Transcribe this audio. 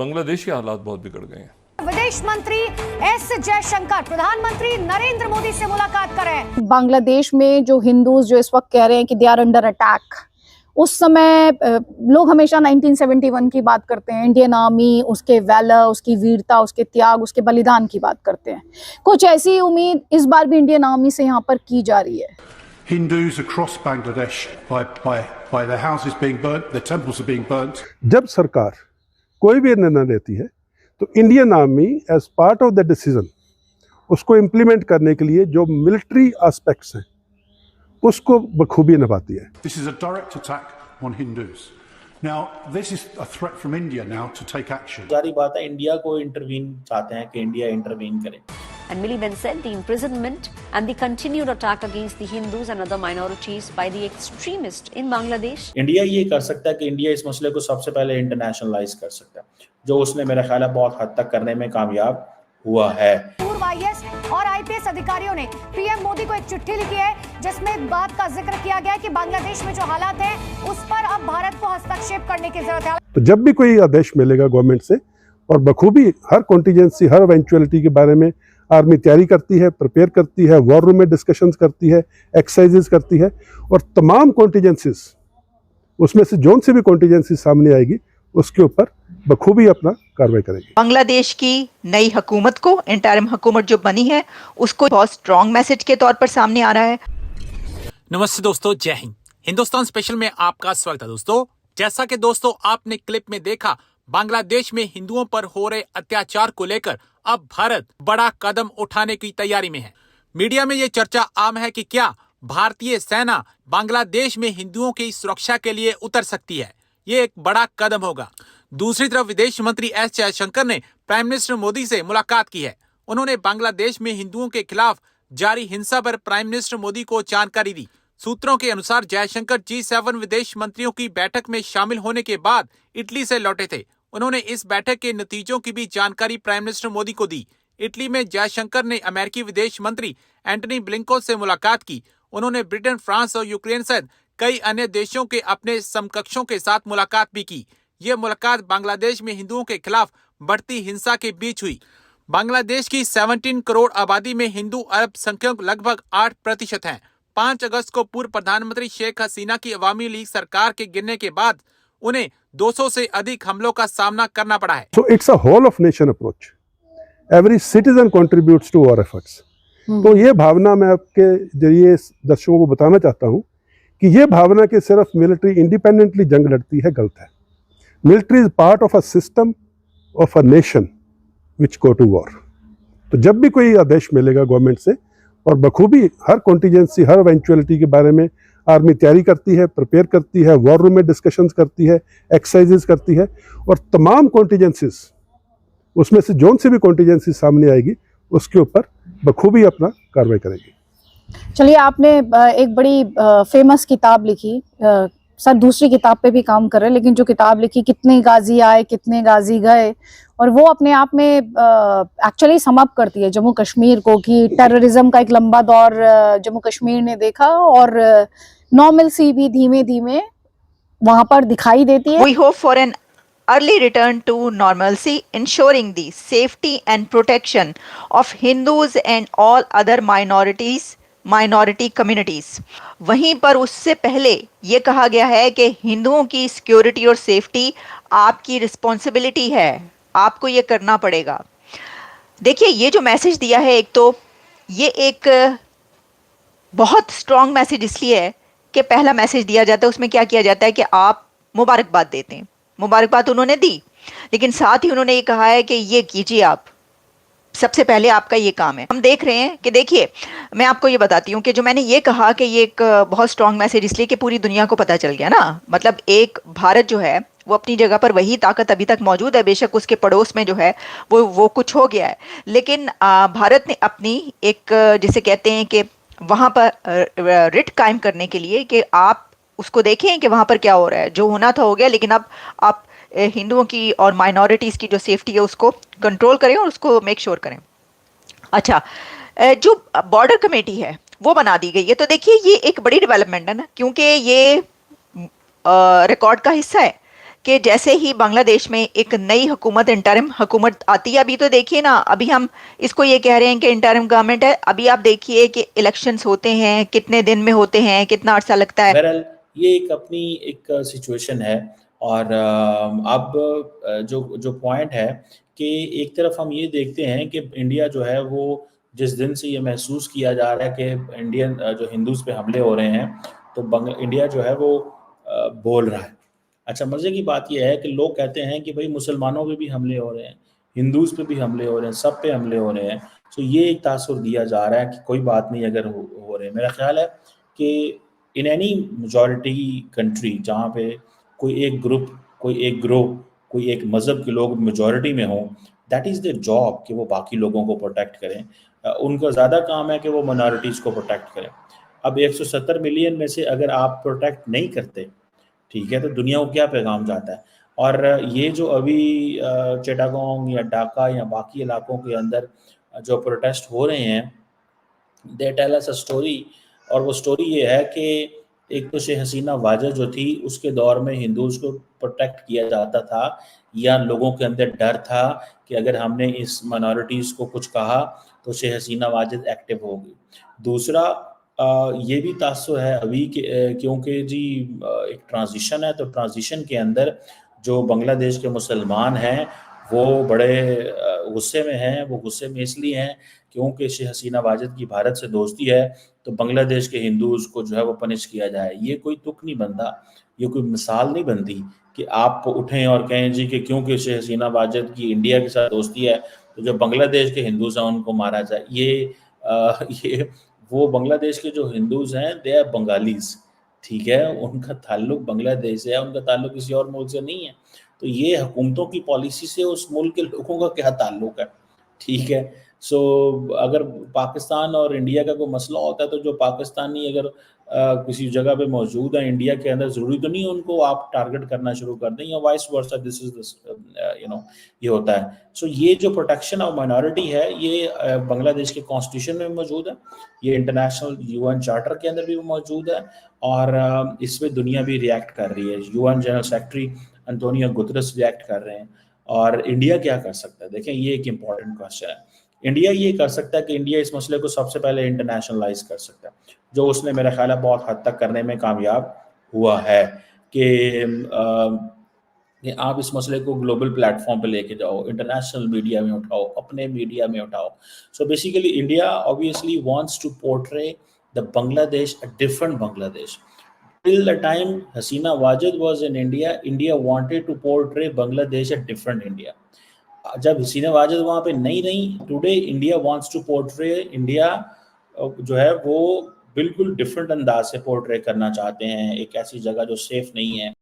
बांग्लादेश के हालात बहुत बिगड़ गए हैं। विदेश मंत्री एस जयशंकर प्रधानमंत्री नरेंद्र मोदी से मुलाकात करें। बांग्लादेश में जो हिंदूज जो इस वक्त कह रहे हैं कि दे आर अंडर अटैक, उस समय लोग हमेशा 1971 की बात करते हैं, इंडियन आर्मी, उसके वैलर, उसकी वीरता, उसके त्याग, उसके बलिदान की बात करते हैं। कुछ ऐसी उम्मीद इस बार भी इंडियन आर्मी से यहाँ पर की जा रही है। Hindus across Bangladesh by their houses being burnt, their temples are being burnt. जब सरकार कोई भी निर्णय लेती है तो Indian army as part of the decision उसको इम्प्लीमेंट करने के लिए जो मिलिट्री एस्पेक्ट्स हैं उसको बखूबी निभाती है। This is a direct attack on Hindus. Now, this is a threat from India now to take action. जारी बात है, इंडिया को इंटरवीन चाहते हैं कि इंडिया इंटरवीन करे। And Miliband said the imprisonment and the continued attack against the Hindus and other minorities by the extremists in Bangladesh. India ये कर सकता है कि इंडिया इस मसले को सबसे पहले इंटरनेशनलाइज कर सकता है, जो उसने मेरा ख्याल है बहुत हद तक करने में कामयाब हुआ है। पूर्व आईएएस और आईपीएस अधिकारियों ने पीएम मोदी को एक चिट्ठी लिखी है जिसमें इस बात का जिक्र किया गया है कि बांग्लादेश में जो हालात हैं उस पर अब भारत को हस्तक्षेप करने की जरूरत है। तो जब भी कोई आदेश मिलेगा गवर्नमेंट से, और बखूबी हर कॉन्टीजेंसी, हर इवेंचुअलिटी के बारे में आर्मी तैयारी करती है, प्रिपेयर करती है, वॉर रूम में डिस्कशंस करती है, एक्सरसाइजेस करती है, और तमाम कॉन्टीजेंसीज उसमें से जोन से भी कॉन्टीजेंसी सामने आएगी उसके ऊपर बखूबी अपना कार्रवाई करेगी। बांग्लादेश की नई हुकूमत को, इंटरिम हुकूमत जो बनी है, उसको बहुत स्ट्रॉन्ग मैसेज के तौर पर सामने आ रहा है। नमस्ते दोस्तों, जय हिंद। हिंदुस्तान स्पेशल में आपका स्वागत है दोस्तों। जैसा कि दोस्तों आपने क्लिप में देखा, बांग्लादेश में हिंदुओं पर हो रहे अत्याचार को लेकर अब भारत बड़ा कदम उठाने की तैयारी में है। मीडिया में ये चर्चा आम है कि क्या भारतीय सेना बांग्लादेश में हिंदुओं की सुरक्षा के लिए उतर सकती है। ये एक बड़ा कदम होगा। दूसरी तरफ विदेश मंत्री एस जयशंकर ने प्राइम मिनिस्टर मोदी से मुलाकात की है। उन्होंने बांग्लादेश में हिंदुओं के खिलाफ जारी हिंसा पर प्राइम मिनिस्टर मोदी को जानकारी दी। सूत्रों के अनुसार जयशंकर G7 विदेश मंत्रियों की बैठक में शामिल होने के बाद इटली से लौटे थे। उन्होंने इस बैठक के नतीजों की भी जानकारी प्राइम मिनिस्टर मोदी को दी। इटली में जयशंकर ने अमेरिकी विदेश मंत्री एंटनी ब्लिंकन से मुलाकात की। उन्होंने ब्रिटेन, फ्रांस और यूक्रेन सहित कई अन्य देशों के अपने समकक्षों के साथ मुलाकात भी की। ये मुलाकात बांग्लादेश में हिंदुओं के खिलाफ बढ़ती हिंसा के बीच हुई। बांग्लादेश की 17 करोड़ आबादी में हिंदू अल्पसंख्यक लगभग 8% हैं। 5 अगस्त को पूर्व प्रधानमंत्री शेख हसीना की अवामी लीग सरकार के गिरने के बाद उन्हें 200 से अधिक हमलों का सामना करना पड़ा है। So it's a whole of nation approach. Every citizen contributes to our efforts. तो ये भावना मैं आपके जरिए दर्शकों को बताना चाहता हूँ कि ये भावना कि सिर्फ मिलिट्री इंडिपेंडेंटली जंग लड़ती है, गलत है। Military is part of a system of a nation which go to war. तो जब भी कोई आदेश मिलेगा गवर्नमेंट से, और बखूबी हर कॉन्टीजेंसी, हर इवेंचुअलिटी के बारे में आर्मी तैयारी करती है, प्रिपेयर करती है, वॉर रूम में डिस्कशंस करती है, एक्सरसाइजेस करती है, और तमाम कॉन्टीजेंसीज उसमें से जोन से भी कॉन्टीजेंसी सामने आएगी उसके ऊपर बखूबी अपना कार्रवाई करेगी। चलिए, आपने एक बड़ी फेमस किताब लिखी, सर दूसरी किताब पे भी काम कर रहे हैं, लेकिन जो किताब लिखी, कितने गाजी आए कितने गाजी गए, और वो अपने आप में एक्चुअली सम अप करती है जम्मू कश्मीर को, कि टेररिज्म का एक लंबा दौर जम्मू कश्मीर ने देखा और नॉर्मलसी भी धीमे धीमे वहां पर दिखाई देती है। We hope for an early return to normalcy, ensuring the safety and protection of Hindus and all other minority communities. वहीं पर उससे पहले ये कहा गया है कि हिंदुओं की सिक्योरिटी और सेफ्टी आपकी रिस्पॉन्सिबिलिटी है, आपको ये करना पड़ेगा। देखिए, ये जो मैसेज दिया है, एक तो ये एक बहुत स्ट्रॉन्ग मैसेज इसलिए है कि पहला मैसेज दिया जाता है, उसमें क्या किया जाता है कि आप मुबारकबाद देते हैं। मुबारकबाद उन्होंने दी, लेकिन साथ ही उन्होंने ये कहा है कि ये कीजिए, आप सबसे पहले आपका ये काम है। हम देख रहे हैं कि, देखिए, मैं आपको ये बताती हूँ कि जो मैंने ये कहा कि ये एक बहुत स्ट्रॉन्ग मैसेज इसलिए कि पूरी दुनिया को पता चल गया ना, मतलब एक भारत जो है वो अपनी जगह पर वही ताकत अभी तक मौजूद है। बेशक उसके पड़ोस में जो है वो कुछ हो गया है, लेकिन भारत ने अपनी एक, जिसे कहते हैं कि वहाँ पर रिट कायम करने के लिए कि आप उसको देखें कि वहाँ पर क्या हो रहा है, जो होना था हो गया, लेकिन अब आप हिंदुओं की और माइनॉरिटीज़ की जो सेफ्टी है उसको कंट्रोल करें और उसको मेक श्योर करें। अच्छा, जो बॉर्डर कमेटी है वो बना दी गई है, तो देखिए ये एक बड़ी डेवलपमेंट है ना, क्योंकि ये रिकॉर्ड का हिस्सा है कि जैसे ही बांग्लादेश में एक नई हुकूमत इंटरिम हुकूमत आती है, अभी तो देखिए ना, अभी हम इसको ये कह रहे हैं कि इंटरिम गवर्नमेंट है, अभी आप देखिए कि इलेक्शंस होते हैं, कितने दिन में होते हैं, कितना अर्सा लगता है। बहरहाल ये एक अपनी एक सिचुएशन है। और अब जो जो पॉइंट है कि एक तरफ हम ये देखते हैं कि इंडिया जो है वो जिस दिन से ये महसूस किया जा रहा है कि इंडियन जो हिंदूज़ पे हमले हो रहे हैं, तो इंडिया जो है वो बोल रहा है। अच्छा, मज़े की बात ये है कि लोग कहते हैं कि भाई मुसलमानों पे भी हमले हो रहे हैं, हिंदूज़ पे भी हमले हो रहे हैं, सब पे हमले हो रहे हैं। तो ये एक तासुर दिया जा रहा है कि कोई बात नहीं अगर हो रहे हैं। मेरा ख्याल है कि इन एनी मेजॉरिटी कंट्री जहाँ पे कोई एक ग्रुप, कोई एक ग्रोह, कोई एक मज़हब के लोग मेजॉरिटी में हों, दैट इज़ देयर जॉब कि वो बाकी लोगों को प्रोटेक्ट करें। उनका ज़्यादा काम है कि वो माइनॉरिटीज़ को प्रोटेक्ट करें। अब 170 मिलियन में से अगर आप प्रोटेक्ट नहीं करते, ठीक है, तो दुनिया को क्या पैगाम जाता है? और ये जो अभी चिटागोंग या ढाका या बाकी इलाकों के अंदर जो प्रोटेस्ट हो रहे हैं, they tell us a story. और वो स्टोरी ये है कि एक तो शेख हसीना वाजद जो थी, उसके दौर में हिंदूज़ को प्रोटेक्ट किया जाता था, या लोगों के अंदर डर था कि अगर हमने इस माइनॉरिटीज़ को कुछ कहा तो शेख हसीना वाजद एक्टिव होगी। दूसरा ये भी तासुर है अभी कि क्योंकि जी एक ट्रांजिशन है, तो ट्रांजिशन के अंदर जो बांग्लादेश के मुसलमान हैं वो बड़े गुस्से में हैं। वो गुस्से में इसलिए हैं क्योंकि शेख हसीना वाजद की भारत से दोस्ती है, तो बांग्लादेश के हिंदूज़ को जो है वो पनिश किया जाए। ये कोई तुक नहीं बनता, ये कोई मिसाल नहीं बनती कि आप उठें और कहें जी कि क्योंकि शेख हसीना वाजद की इंडिया के साथ दोस्ती है तो जो बांग्लादेश के हिंदूज़ हैं उनको मारा जाए। ये वो बांग्लादेश के जो हिंदूज़ हैं, दे आर बंगालीज़, ठीक है? उनका ताल्लुक बांग्लादेश से है, उनका ताल्लुक किसी और मुल्क से नहीं है। तो ये हुकूमतों की पॉलिसी से उस मुल्क के लोगों का क्या ताल्लुक है, ठीक है? सो अगर पाकिस्तान और इंडिया का कोई मसला होता है, तो जो पाकिस्तानी अगर किसी जगह पे मौजूद है इंडिया के अंदर, ज़रूरी तो नहीं है उनको आप टारगेट करना शुरू कर दें, या वाइस वर्सा। दिस इज़ ये होता है। सो ये जो प्रोटेक्शन ऑफ माइनॉरिटी है, ये बांग्लादेश के कॉन्स्टिट्यूशन में मौजूद है, ये इंटरनेशनल यूएन चार्टर के अंदर भी मौजूद है, और इस पे दुनिया भी रिएक्ट कर रही है। UN general secretary Antonio Guterres react कर रहे हैं। और इंडिया क्या कर सकता है? देखें, ये एक इम्पॉर्टेंट क्वेश्चन है। इंडिया ये कर सकता है कि इंडिया इस मसले को सबसे पहले इंटरनेशनलाइज कर सकता है, जो उसने मेरा ख्याल है बहुत हद तक करने में कामयाब हुआ है कि आप इस मसले को ग्लोबल प्लेटफॉर्म पे लेके जाओ, इंटरनेशनल मीडिया में उठाओ, अपने मीडिया में उठाओ। So basically India obviously wants to portray the Bangladesh a different Bangladesh. Till the time Hasina Wajid was in India, India wanted to portray Bangladesh a different India. जब हसीना वाजिद वहाँ पे नहीं रही, today India wants to portray India जो है वो बिल्कुल different अंदाज से पोर्ट्रे करना चाहते हैं, एक ऐसी जगह जो सेफ नहीं है।